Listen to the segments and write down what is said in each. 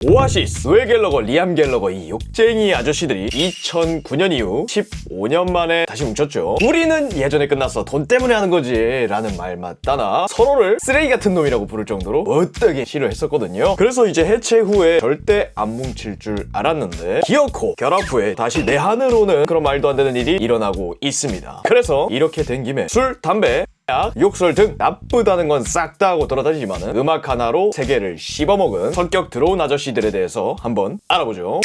오아시스, 노엘 갤러거, 리암 갤러거 이 욕쟁이 아저씨들이 2009년 이후 15년 만에 다시 뭉쳤죠. 우리는 예전에 끝났어, 돈 때문에 하는 거지 라는 말마다나 서로를 쓰레기 같은 놈이라고 부를 정도로 어떻게 싫어했었거든요. 그래서 이제 해체 후에 절대 안 뭉칠 줄 알았는데 기어코 결합 후에 다시 내한을 오는 그런 말도 안 되는 일이 일어나고 있습니다. 그래서 이렇게 된 김에 술, 담배, 욕설 등 나쁘다는 건 싹 다 하고 돌아다니지만은 음악 하나로 세계를 씹어먹은 성격 더러운 아저씨들에 대해서 한번 알아보죠.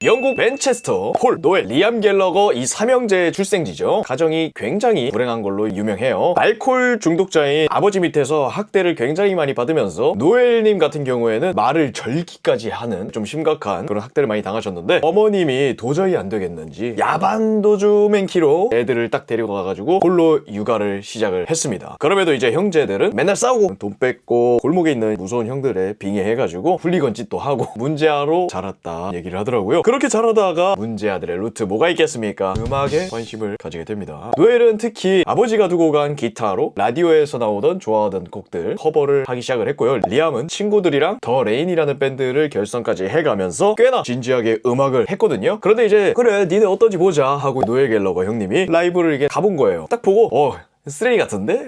영국 맨체스터 폴, 노엘, 리암 갤러거 이 삼형제의 출생지죠. 가정이 굉장히 불행한 걸로 유명해요. 알코올 중독자인 아버지 밑에서 학대를 굉장히 많이 받으면서 노엘님 같은 경우에는 말을 절기까지 하는 좀 심각한 그런 학대를 많이 당하셨는데 어머님이 도저히 안 되겠는지 야반도주 맨키로 애들을 딱 데리고 가가지고 홀로 육아를 시작을 했습니다. 그럼에도 이제 형제들은 맨날 싸우고 돈 뺏고 골목에 있는 무서운 형들에 빙의해가지고 훌리건 짓도 하고 문제아로 자랐다 얘기를 하더라고요. 그렇게 자라다가 문제아들의 루트 뭐가 있겠습니까? 음악에 관심을 가지게 됩니다. 노엘은 특히 아버지가 두고 간 기타로 라디오에서 나오던 좋아하던 곡들 커버를 하기 시작을 했고요. 리암은 친구들이랑 더 레인이라는 밴드를 결성까지 해가면서 꽤나 진지하게 음악을 했거든요. 그런데 이제 그래 니네 어떤지 보자 하고 노엘 갤러거 형님이 라이브를 이게 가본 거예요. 딱 보고 쓰레기 같은데?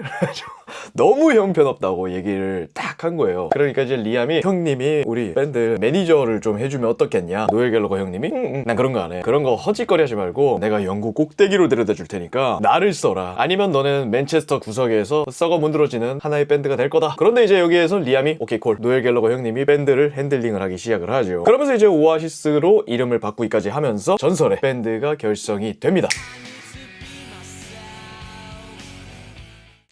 너무 형편없다고 얘기를 딱 한 거예요. 그러니까 이제 리암이 형님이 우리 밴드 매니저를 좀 해주면 어떻겠냐. 노엘 갤러거 형님이 난 그런 거 안 해. 그런 거 허짓거리 하지 말고 내가 영국 꼭대기로 데려다 줄 테니까 나를 써라. 아니면 너는 맨체스터 구석에서 썩어 문드러지는 하나의 밴드가 될 거다. 그런데 이제 여기에서 리암이 오케이 콜. 노엘 갤러거 형님이 밴드를 핸들링을 하기 시작을 하죠. 그러면서 이제 오아시스로 이름을 바꾸기까지 하면서 전설의 밴드가 결성이 됩니다.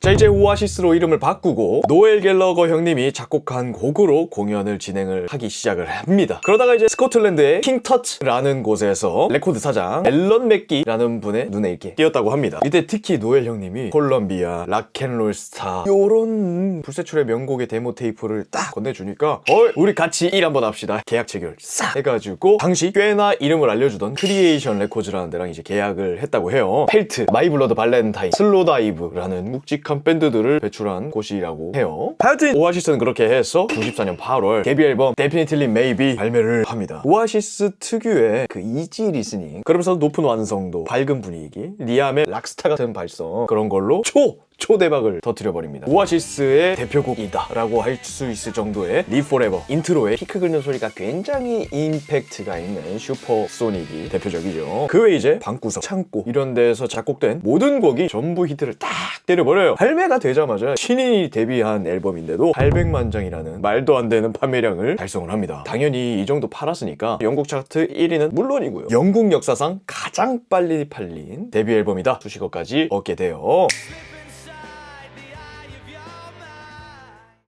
자, 이제 오아시스로 이름을 바꾸고 노엘 갤러거 형님이 작곡한 곡으로 공연을 진행을 하기 시작을 합니다. 그러다가 이제 스코틀랜드의 킹터트라는 곳에서 레코드 사장 앨런 맥기라는 분의 눈에 이렇게 띄었다고 합니다. 이때 특히 노엘 형님이 콜럼비아, 락앤롤 스타 요런 불세출의 명곡의 데모 테이프를 딱 건네주니까 우리 같이 일 한번 합시다. 계약 체결 싹 해가지고 당시 꽤나 이름을 알려주던 크리에이션 레코드라는 데랑 이제 계약을 했다고 해요. 펠트, 마이블러드 발렌타인, 슬로다이브라는 묵직한 밴드들을 배출한 곳이라고 해요. 하여튼 오아시스는 그렇게 해서 94년 8월 데뷔 앨범 Definitely Maybe 발매를 합니다. 오아시스 특유의 그 이지 리스닝, 그러면서 높은 완성도, 밝은 분위기, 리암의 락스타 같은 발성, 그런 걸로 초대박을 터뜨려버립니다. 오아시스의 대표곡이다 라고 할 수 있을 정도의 Live Forever 인트로에 피크 긁는 소리가 굉장히 임팩트가 있는 슈퍼소닉이 대표적이죠. 그 외에 이제 방구석, 창고 이런 데서 작곡된 모든 곡이 전부 히트를 딱 때려버려요. 발매가 되자마자 신인이 데뷔한 앨범인데도 800만 장이라는 말도 안 되는 판매량을 달성을 합니다. 당연히 이 정도 팔았으니까 영국 차트 1위는 물론이고요, 영국 역사상 가장 빨리 팔린 데뷔 앨범이다 수식어까지 얻게 돼요.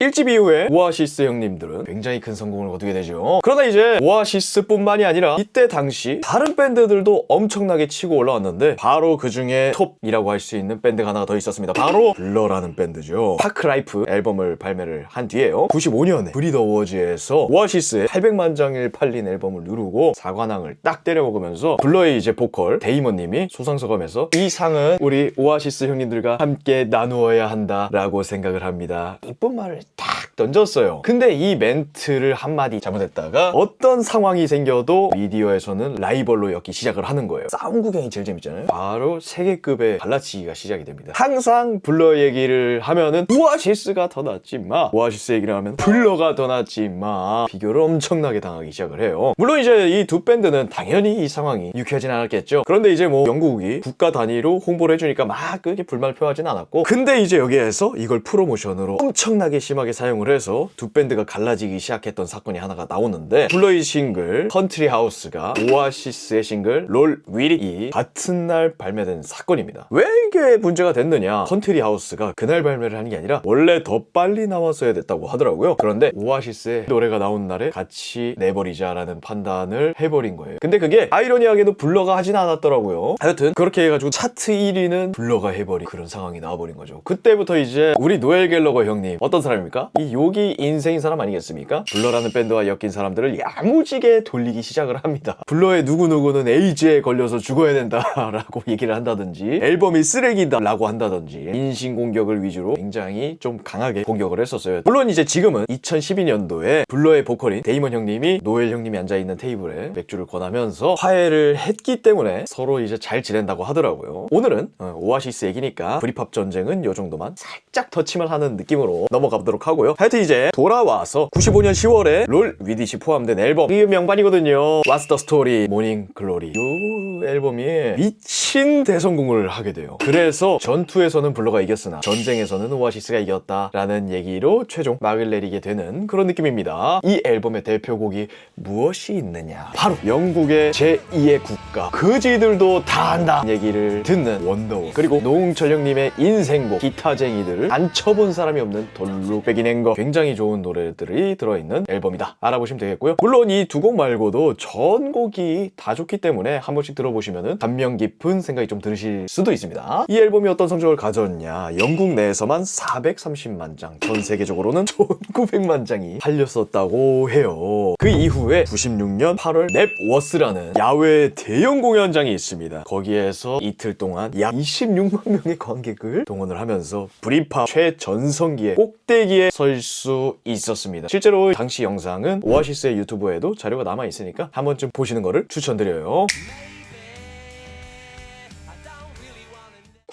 1집 이후에 오아시스 형님들은 굉장히 큰 성공을 거두게 되죠. 그러나 이제 오아시스뿐만이 아니라 이때 당시 다른 밴드들도 엄청나게 치고 올라왔는데 바로 그 중에 톱이라고 할 수 있는 밴드가 하나 더 있었습니다. 바로 블러라는 밴드죠. 파크라이프 앨범을 발매를 한 뒤에요, 95년에 브리더 어워즈에서 오아시스의 800만 장일 팔린 앨범을 누르고 사관왕을 딱 때려먹으면서 블러의 이제 보컬 데이먼님이 소상서감에서 이 상은 우리 오아시스 형님들과 함께 나누어야 한다라고 생각을 합니다. 이쁜 말을 딱 던졌어요. 근데 이 멘트를 한마디 잘못했다가 어떤 상황이 생겨도 미디어에서는 라이벌로 엮기 시작을 하는 거예요. 싸움 구경이 제일 재밌잖아요. 바로 세계급의 갈라치기가 시작이 됩니다. 항상 블러 얘기를 하면은 오아시스가 더 낫지 마, 오아시스 얘기를 하면 블러가 더 낫지 마, 비교를 엄청나게 당하기 시작을 해요. 물론 이제 이 두 밴드는 당연히 이 상황이 유쾌하진 않았겠죠. 그런데 이제 뭐 영국이 국가 단위로 홍보를 해주니까 막 그렇게 불만을 표하진 않았고, 근데 이제 여기에서 이걸 프로모션으로 엄청나게 심하게 사용을 해서 두 밴드가 갈라지기 시작했던 사건이 하나가 나오는데, 블러의 싱글 컨트리 하우스가 오아시스의 싱글 롤 위리 같은 날 발매된 사건입니다. 왜 이게 문제가 됐느냐, 컨트리 하우스가 그날 발매를 하는 게 아니라 원래 더 빨리 나왔어야 됐다고 하더라고요. 그런데 오아시스의 노래가 나온 날에 같이 내버리자라는 판단을 해버린 거예요. 근데 그게 아이러니하게도 블러가 하진 않았더라고요. 하여튼 그렇게 해가지고 차트 1위는 블러가 해버린 그런 상황이 나와버린 거죠. 그때부터 이제 우리 노엘 갤러거 형님 어떤 사람입니까? 사람입니까? 이 욕이 인생인 사람 아니겠습니까? 블러라는 밴드와 엮인 사람들을 야무지게 돌리기 시작을 합니다. 블러의 누구누구는 에이즈에 걸려서 죽어야 된다 라고 얘기를 한다든지, 앨범이 쓰레기다 라고 한다든지, 인신공격을 위주로 굉장히 좀 강하게 공격을 했었어요. 물론 이제 지금은 2012년도에 블러의 보컬인 데이먼 형님이 노엘 형님이 앉아있는 테이블에 맥주를 권하면서 화해를 했기 때문에 서로 이제 잘 지낸다고 하더라고요. 오늘은 오아시스 얘기니까 브리팝 전쟁은 요 정도만 살짝 터치만 하는 느낌으로 넘어가보도록 하고요. 하여튼 이제 돌아와서 95년 10월에 롤 위디시 포함된 앨범, 이 명반이거든요. What's the Story, Morning Glory. 요 앨범이 미친 대성공을 하게 돼요. 그래서 전투에서는 블러가 이겼으나 전쟁에서는 오아시스가 이겼다라는 얘기로 최종 막을 내리게 되는 그런 느낌입니다. 이 앨범의 대표곡이 무엇이 있느냐, 바로 영국의 제2의 국가, 그지들도 다 한다 얘기를 듣는 원더워, 그리고 노홍철 형님의 인생곡 기타쟁이들을 안 쳐본 사람이 없는 돌로 빼기낸 거, 굉장히 좋은 노래들이 들어있는 앨범이다 알아보시면 되겠고요. 물론 이 두 곡 말고도 전곡이 다 좋기 때문에 한 번씩 들어보시면 감명 깊은 생각이 좀 드실 수도 있습니다. 이 앨범이 어떤 성적을 가졌냐, 영국 내에서만 430만 장, 전 세계적으로는 1900만 장이 팔렸었다고 해요. 그 이후에 96년 8월 넵워스라는 야외 대형 공연장이 있습니다. 거기에서 이틀 동안 약 26만 명의 관객을 동원을 하면서 브리팝 최전성기의 꼭대기에 설 수 있었습니다. 실제로 당시 영상은 오아시스의 유튜브에도 자료가 남아있으니까 한 번쯤 보시는 거를 추천드려요.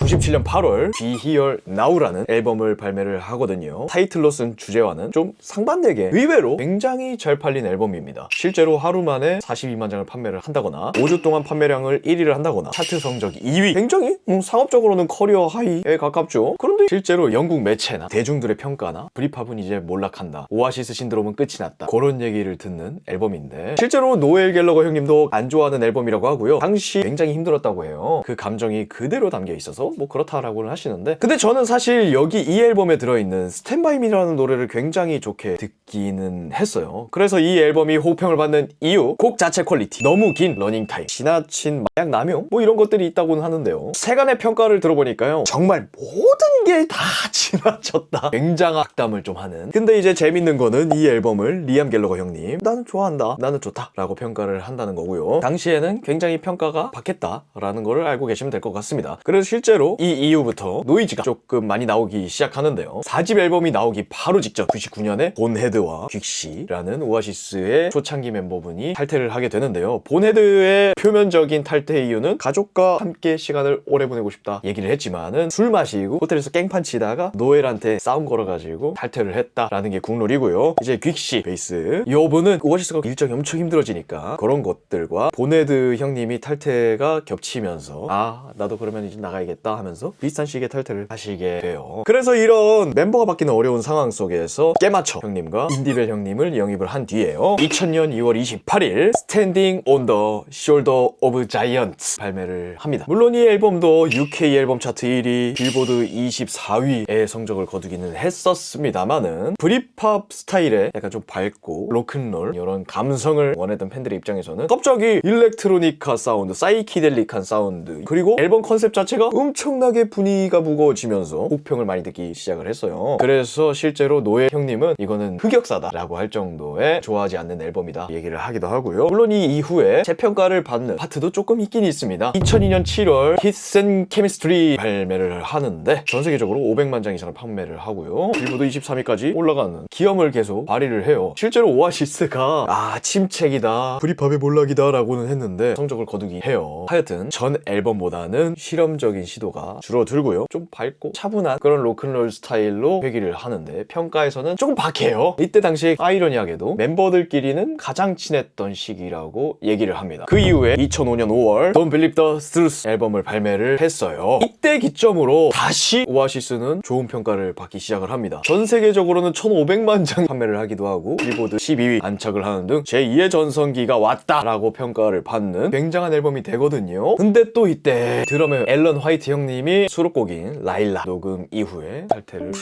97년 8월 Be Here Now라는 앨범을 발매를 하거든요. 타이틀로 쓴 주제와는 좀 상반되게 의외로 굉장히 잘 팔린 앨범입니다. 실제로 하루 만에 42만 장을 판매를 한다거나 5주 동안 판매량을 1위를 한다거나 차트 성적 2위, 굉장히 상업적으로는 커리어 하이에 가깝죠. 그런데 실제로 영국 매체나 대중들의 평가나 브리팝은 이제 몰락한다, 오아시스 신드롬은 끝이 났다, 그런 얘기를 듣는 앨범인데, 실제로 노엘 갤러거 형님도 안 좋아하는 앨범이라고 하고요. 당시 굉장히 힘들었다고 해요. 그 감정이 그대로 담겨 있어서 뭐 그렇다라고는 하시는데, 근데 저는 사실 여기 이 앨범에 들어있는 스탠 바이 미라는 노래를 굉장히 좋게 듣기는 했어요. 그래서 이 앨범이 호평을 받는 이유, 곡 자체 퀄리티, 너무 긴 러닝타임, 지나친 마약 남용 뭐 이런 것들이 있다고는 하는데요. 세간의 평가를 들어보니까요, 정말 모든 게 다 지나쳤다, 굉장한 악담을 좀 하는. 근데 이제 재밌는 거는 이 앨범을 리암 갤러거 형님, 나는 좋아한다, 나는 좋다 라고 평가를 한다는 거고요. 당시에는 굉장히 평가가 박했다라는 걸 알고 계시면 될 것 같습니다. 그래서 실제로 이 이후부터 노이즈가 조금 많이 나오기 시작하는데요. 4집 앨범이 나오기 바로 직전 99년에 본헤드와 퀵시라는 오아시스의 초창기 멤버분이 탈퇴를 하게 되는데요. 본헤드의 표면적인 탈퇴 이유는 가족과 함께 시간을 오래 보내고 싶다 얘기를 했지만은, 술 마시고 호텔에서 깽판 치다가 노엘한테 싸움 걸어가지고 탈퇴를 했다라는 게 국룰이고요. 이제 퀵시 베이스, 이분은 오아시스가 일정이 엄청 힘들어지니까 그런 것들과 본헤드 형님이 탈퇴가 겹치면서 나도 그러면 이제 나가야겠다 하면서 비슷한 시기에 탈퇴를 하시게 돼요. 그래서 이런 멤버가 바뀌는 어려운 상황 속에서 깨마처 형님과 인디벨 형님을 영입을 한 뒤에요, 2000년 2월 28일 Standing on the Shoulder of Giants 발매를 합니다. 물론 이 앨범도 UK 앨범 차트 1위, 빌보드 24위의 성적을 거두기는 했었습니다만은, 브리팝 스타일의 약간 좀 밝고 로큰롤 이런 감성을 원했던 팬들의 입장에서는 갑자기 일렉트로니카 사운드, 사이키델릭한 사운드, 그리고 앨범 컨셉 자체가 엄청나게 분위기가 무거워지면서 호평을 많이 듣기 시작을 했어요. 그래서 실제로 노엘 형님은 이거는 흑역사다 라고 할 정도의 좋아하지 않는 앨범이다 얘기를 하기도 하고요. 물론 이 이후에 재평가를 받는 파트도 조금 있긴 있습니다. 2002년 7월 Hits and Chemistry 발매를 하는데 전 세계적으로 500만 장 이상을 판매를 하고요. 빌보드 23위까지 올라가는 기염을 계속 발휘를 해요. 실제로 오아시스가 침체기다, 브리팝의 몰락이다 라고는 했는데 성적을 거두긴 해요. 하여튼 전 앨범보다는 실험적인 시도가 줄어들고요, 좀 밝고 차분한 그런 로큰롤 스타일로 회귀를 하는데, 평가에서는 조금 박해요. 이때 당시 아이러니하게도 멤버들끼리는 가장 친했던 시기라고 얘기를 합니다. 그 이후에 2005년 5월 Don't Believe the Truth 앨범을 발매를 했어요. 이때 기점으로 다시 오아시스는 좋은 평가를 받기 시작을 합니다. 전 세계적으로는 1500만 장 판매를 하기도 하고 빌보드 12위 안착을 하는 등 제2의 전성기가 왔다라고 평가를 받는 굉장한 앨범이 되거든요. 근데 또 이때 드러머 앨런 화이트 형님이 수록곡인 라일락 녹음 이후에 탈퇴를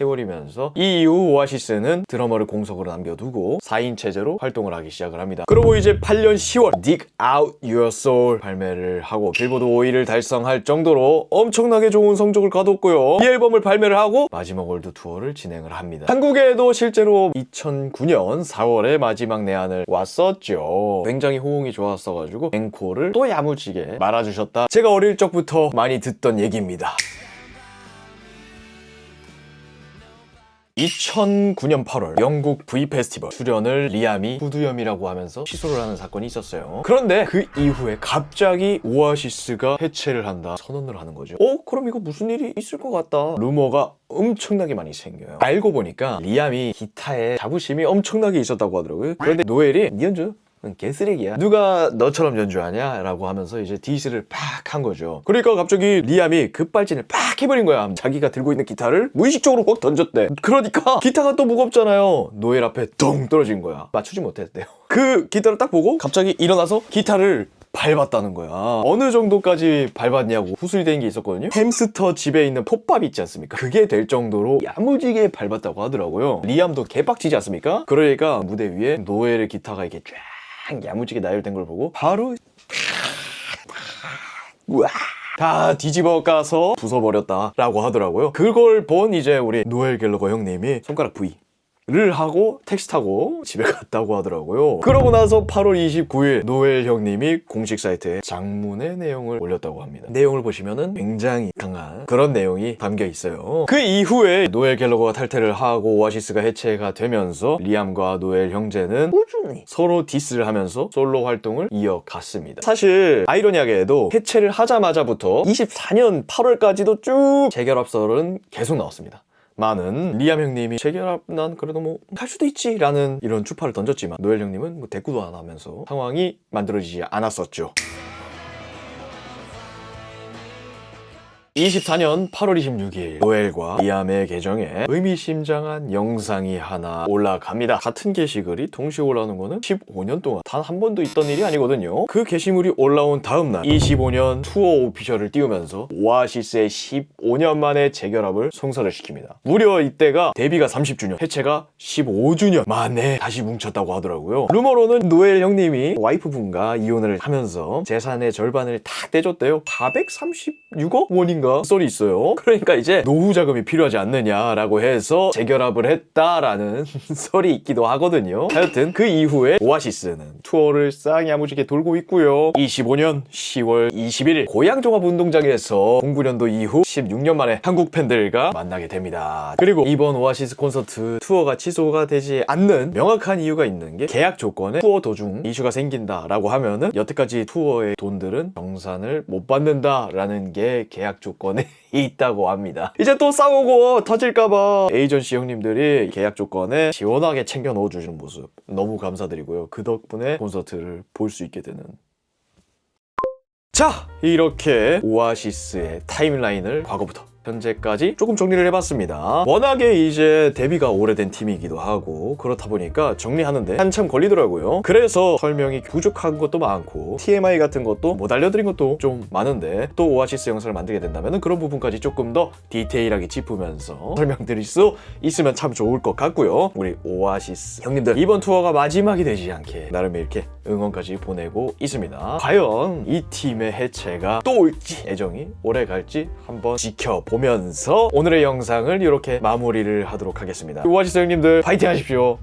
해버리면서 이 이후 오아시스는 드러머를 공석으로 남겨두고 4인 체제로 활동을 하기 시작을 합니다. 그리고 이제 8년 10월 Dig Out Your Soul 발매를 하고 빌보드 5위를 달성할 정도로 엄청나게 좋은 성적을 거뒀고요. 이 앨범을 발매를 하고 마지막 월드 투어를 진행을 합니다. 한국에도 실제로 2009년 4월에 마지막 내한을 왔었죠. 굉장히 호응이 좋았어가지고 앵콜을 또 야무지게 말아주셨다. 제가 어릴 적부터 많이 듣던 얘기입니다. 2009년 8월 영국 V 페스티벌 출연을 리암이 후두염이라고 하면서 취소를 하는 사건이 있었어요. 그런데 그 이후에 갑자기 오아시스가 해체를 한다 선언을 하는 거죠. 그럼 이거 무슨 일이 있을 것 같다. 루머가 엄청나게 많이 생겨요. 알고 보니까 리암이 기타에 자부심이 엄청나게 있었다고 하더라고요. 그런데 노엘이 니 연주 개쓰레기야. 누가 너처럼 연주하냐? 라고 하면서 이제 디스를 팍 한 거죠. 그러니까 갑자기 리암이 급발진을 팍 해버린 거야. 자기가 들고 있는 기타를 무의식적으로 꼭 던졌대. 그러니까 기타가 또 무겁잖아요. 노엘 앞에 덩 떨어진 거야. 맞추지 못했대요. 그 기타를 딱 보고 갑자기 일어나서 기타를 밟았다는 거야. 어느 정도까지 밟았냐고 후술된 게 있었거든요. 햄스터 집에 있는 톱밥 있지 않습니까? 그게 될 정도로 야무지게 밟았다고 하더라고요. 리암도 개빡치지 않습니까? 그러니까 무대 위에 노엘의 기타가 이렇게 쫙 야무지게 나열된 걸 보고 바로 우와 다 뒤집어 까서 부숴버렸다라고 하더라고요. 그걸 본 이제 우리 노엘 갤러거 형님이 손가락 V 를 하고 택시타고 집에 갔다고 하더라고요. 그러고 나서 8월 29일 노엘 형님이 공식 사이트에 장문의 내용을 올렸다고 합니다. 내용을 보시면은 굉장히 강한 그런 내용이 담겨 있어요. 그 이후에 노엘 갤러거가 탈퇴를 하고 오아시스가 해체가 되면서 리암과 노엘 형제는 꾸준히 서로 디스를 하면서 솔로 활동을 이어갔습니다. 사실 아이러니하게도 해체를 하자마자부터 24년 8월까지도 쭉 재결합설은 계속 나왔습니다. 많은 리암 형님이 재결합 난 그래도 뭐 할 수도 있지 라는 이런 추파를 던졌지만 노엘 형님은 뭐 대꾸도 안 하면서 상황이 만들어지지 않았었죠. 24년 8월 26일 노엘과 리암의 계정에 의미심장한 영상이 하나 올라갑니다. 같은 게시글이 동시에 올라오는 거는 15년 동안 단 한 번도 있던 일이 아니거든요. 그 게시물이 올라온 다음날 25년 투어 오피셜을 띄우면서 오아시스의 15년 만에 재결합을 성사를 시킵니다. 무려 이때가 데뷔가 30주년, 해체가 15주년 만에 다시 뭉쳤다고 하더라고요. 루머로는 노엘 형님이 와이프분과 이혼을 하면서 재산의 절반을 다 떼줬대요. 436억 원인가? 썰이 있어요. 그러니까 이제 노후 자금이 필요하지 않느냐라고 해서 재결합을 했다라는 썰이 있기도 하거든요. 하여튼 그 이후에 오아시스는 투어를 싹 야무지게 돌고 있고요. 25년 10월 21일 고양종합운동장에서 09년도 이후 16년 만에 한국 팬들과 만나게 됩니다. 그리고 이번 오아시스 콘서트 투어가 취소가 되지 않는 명확한 이유가 있는 게 계약 조건에 투어 도중 이슈가 생긴다라고 하면은 여태까지 투어의 돈들은 정산을 못 받는다라는 게 계약 조건에 있다고 합니다. 이제 또 싸우고 터질까봐 에이전시 형님들이 계약 조건에 시원하게 챙겨 넣어주시는 모습 너무 감사드리고요. 그 덕분에 콘서트를 볼 수 있게 되는. 자, 이렇게 오아시스의 타임라인을 과거부터 현재까지 조금 정리를 해봤습니다. 워낙에 이제 데뷔가 오래된 팀이기도 하고 그렇다 보니까 정리하는데 한참 걸리더라고요. 그래서 설명이 부족한 것도 많고 TMI 같은 것도 못 알려드린 것도 좀 많은데 또 오아시스 영상을 만들게 된다면 그런 부분까지 조금 더 디테일하게 짚으면서 설명드릴 수 있으면 참 좋을 것 같고요. 우리 오아시스 형님들 이번 투어가 마지막이 되지 않게 나름 이렇게 응원까지 보내고 있습니다. 과연 이 팀의 해체가 또 올지 애정이 오래 갈지 한번 지켜보면서 오늘의 영상을 이렇게 마무리를 하도록 하겠습니다. 오아시스 형님들 파이팅 하십시오.